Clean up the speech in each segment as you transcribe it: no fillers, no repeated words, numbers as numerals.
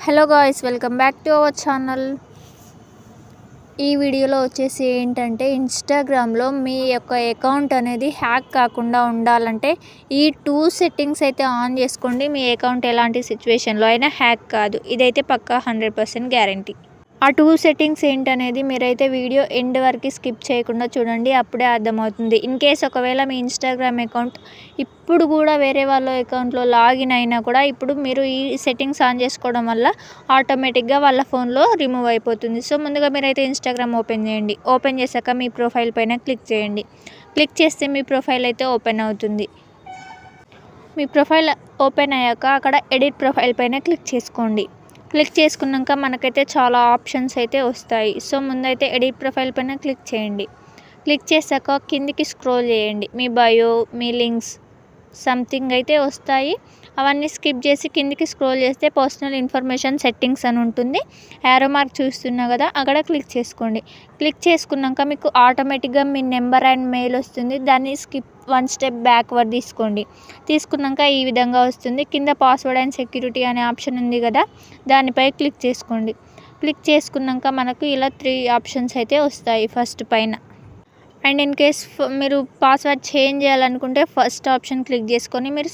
Hello guys, welcome back to our channel. ఈ వీడియోలో వచ్చేసి ఏంటంటే ఇన్స్టాగ్రామ్లో మీ యొక్క అకౌంట్ అనేది హ్యాక్ కాకుండా ఉండాలంటే ఈ 2 సెట్టింగ్స్ అయితే ఆన్ చేసుకోండి. మీ అకౌంట్ ఎలాంటి సిచ్యువేషన్లో అయినా హ్యాక్ కాదు. ఇదైతే పక్కా 100% గ్యారంటీ. ఆ 2 సెట్టింగ్స్ ఏంటనేది మీరైతే వీడియో ఎండ్ వరకు స్కిప్ చేయకుండా చూడండి, అప్పుడే అర్థమవుతుంది. ఇన్ కేస్ ఒకవేళ మీ ఇన్స్టాగ్రామ్ అకౌంట్ ఇప్పుడు కూడా వేరే వాళ్ళ అకౌంట్లో లాగిన్ అయినా కూడా ఇప్పుడు మీరు ఈ సెట్టింగ్స్ ఆన్ చేసుకోవడం వల్ల ఆటోమేటిక్గా వాళ్ళ ఫోన్లో రిమూవ్ అయిపోతుంది. సో ముందుగా మీరైతే ఇన్స్టాగ్రామ్ ఓపెన్ చేయండి. ఓపెన్ చేశాక మీ ప్రొఫైల్ పైన క్లిక్ చేయండి. క్లిక్ చేస్తే మీ ప్రొఫైల్ అయితే ఓపెన్ అవుతుంది. మీ ప్రొఫైల్ ఓపెన్ అయ్యాక అక్కడ ఎడిట్ ప్రొఫైల్ పైన క్లిక్ చేసుకోండి. క్లిక్ చేసుకున్నాక మనకైతే చాలా ఆప్షన్స్ అయితే వస్తాయి. సో ముందైతే ఎడిట్ ప్రొఫైల్ పైన క్లిక్ చేయండి. క్లిక్ చేశాక కిందికి స్క్రోల్ చేయండి. మీ బయో, మీ లింక్స్ సంథింగ్ అయితే వస్తాయి. అవన్నీ స్కిప్ చేసి కిందికి స్క్రోల్ చేస్తే పర్సనల్ ఇన్ఫర్మేషన్ సెట్టింగ్స్ అని ఉంటుంది. యారో మార్క్ చూస్తున్నా కదా, అక్కడ క్లిక్ చేసుకోండి. క్లిక్ చేసుకున్నాక మీకు ఆటోమేటిక్గా మీ నెంబర్ అండ్ మెయిల్ వస్తుంది. దాన్ని స్కిప్ 1 స్టెప్ బ్యాక్వర్డ్ తీసుకోండి. తీసుకున్నాక ఈ విధంగా వస్తుంది. కింద పాస్వర్డ్ అండ్ సెక్యూరిటీ అనే ఆప్షన్ ఉంది కదా, దానిపై క్లిక్ చేసుకోండి. క్లిక్ చేసుకున్నాక మనకు ఇలా 3 ఆప్షన్స్ అయితే వస్తాయి ఫస్ట్ పైన. అండ్ ఇన్ కేస్ మీరు పాస్వర్డ్ చేంజ్ చేయాలనుకుంటే ఫస్ట్ ఆప్షన్ క్లిక్ చేసుకొని మీరు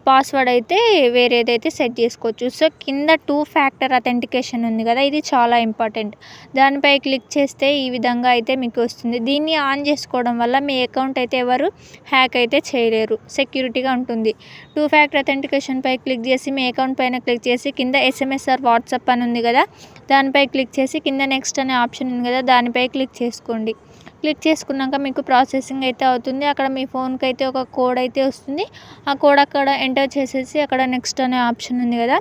పాస్వర్డ్ అయితే వేరేదైతే సెట్ చేసుకోవచ్చు. సో కింద 2 ఫ్యాక్టర్ అథెంటికేషన్ ఉంది కదా, ఇది చాలా ఇంపార్టెంట్. దానిపై క్లిక్ చేస్తే ఈ విధంగా అయితే మీకు వస్తుంది. దీన్ని ఆన్ చేసుకోవడం వల్ల మీ అకౌంట్ అయితే ఎవరు హ్యాక్ అయితే చేయలేరు, సెక్యూరిటీగా ఉంటుంది. 2 ఫ్యాక్టర్ అథెంటికేషన్ పై క్లిక్ చేసి మీ అకౌంట్ పైన క్లిక్ చేసి కింద SMS ఆర్ వాట్సాప్ అని ఉంది కదా, దానిపై క్లిక్ చేసి కింద నెక్స్ట్ అనే ఆప్షన్ ఉంది కదా, దానిపై క్లిక్ చేసుకోండి. క్లిక్ చేసుకున్నాక మీకు ప్రాసెసింగ్ అయితే అవుతుంది. అక్కడ మీ ఫోన్కి అయితే ఒక కోడ్ అయితే వస్తుంది. ఆ కోడ్ అక్కడ ఎంటర్ చేసేసి అక్కడ నెక్స్ట్ అనే ఆప్షన్ ఉంది కదా,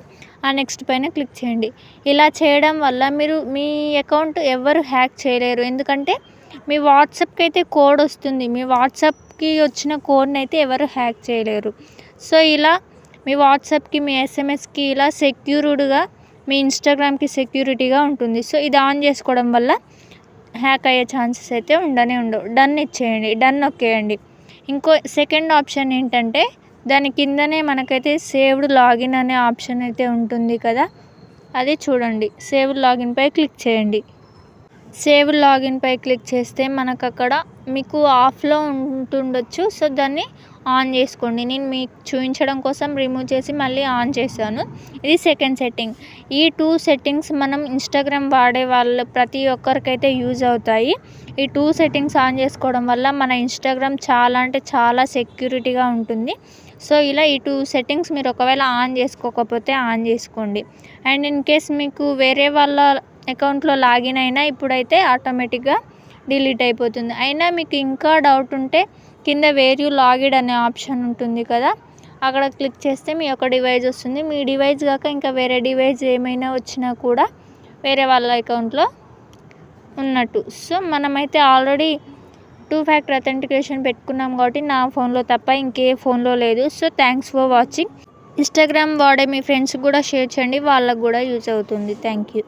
ఆ నెక్స్ట్ పైన క్లిక్ చేయండి. ఇలా చేయడం వల్ల మీరు మీ అకౌంట్ ఎవరు హ్యాక్ చేయలేరు. ఎందుకంటే మీ వాట్సాప్కి అయితే కోడ్ వస్తుంది. మీ వాట్సాప్కి వచ్చిన కోడ్ని అయితే ఎవరు హ్యాక్ చేయలేరు. సో ఇలా మీ వాట్సాప్కి, మీ SMSకి ఇలా సెక్యూర్డ్గా, మీ ఇన్స్టాగ్రామ్కి సెక్యూరిటీగా ఉంటుంది. సో ఇది ఆన్ చేసుకోవడం వల్ల హ్యాక్ అయ్యే ఛాన్సెస్ అయితే ఉండవు. డన్ ఇచ్చేయండి, డన్ నొక్కేయండి. ఇంకో సెకండ్ ఆప్షన్ ఏంటంటే దాని కిందనే మనకైతే సేవ్డ్ లాగిన్ అనే ఆప్షన్ అయితే ఉంటుంది కదా, అది చూడండి. సేవ్డ్ లాగిన్పై క్లిక్ చేయండి. సేవ్ లాగిన్పై క్లిక్ చేస్తే మనకు అక్కడ మీకు ఆఫ్లో ఉంటుండొచ్చు. సో దాన్ని ఆన్ చేసుకోండి. నేను మీకు చూపించడం కోసం రిమూవ్ చేసి మళ్ళీ ఆన్ చేశాను. ఇది సెకండ్ సెట్టింగ్. ఈ 2 సెట్టింగ్స్ మనం ఇన్స్టాగ్రామ్ వాడే వాళ్ళు ప్రతి ఒక్కరికైతే యూజ్ అవుతాయి. ఈ 2 సెట్టింగ్స్ ఆన్ చేసుకోవడం వల్ల మన ఇన్స్టాగ్రామ్ చాలా అంటే చాలా సెక్యూరిటీగా ఉంటుంది. సో ఇలా ఈ 2 సెట్టింగ్స్ మీరు ఒకవేళ ఆన్ చేసుకోకపోతే ఆన్ చేసుకోండి. అండ్ ఇన్ కేస్ మీకు వేరే వాళ్ళ అకౌంట్లో లాగిన్ అయినా ఇప్పుడైతే ఆటోమేటిక్గా డిలీట్ అయిపోతుంది. అయినా మీకు ఇంకా డౌట్ ఉంటే కింద వేర్ యూ లాగిడ్ అనే ఆప్షన్ ఉంటుంది కదా, అక్కడ క్లిక్ చేస్తే మీ యొక్క డివైస్ వస్తుంది. మీ డివైస్ కాక ఇంకా వేరే డివైస్ ఏమైనా వచ్చినా కూడా వేరే వాళ్ళ అకౌంట్లో ఉన్నట్టు. సో మనమైతే ఆల్రెడీ 2 ఫ్యాక్టర్ అథెంటికేషన్ పెట్టుకున్నాం కాబట్టి నా ఫోన్లో తప్ప ఇంకే ఫోన్లో లేదు. So thanks for watching. Instagram వాడే మీ ఫ్రెండ్స్కి కూడా షేర్ చేయండి, వాళ్ళకు కూడా యూజ్ అవుతుంది. Thank you.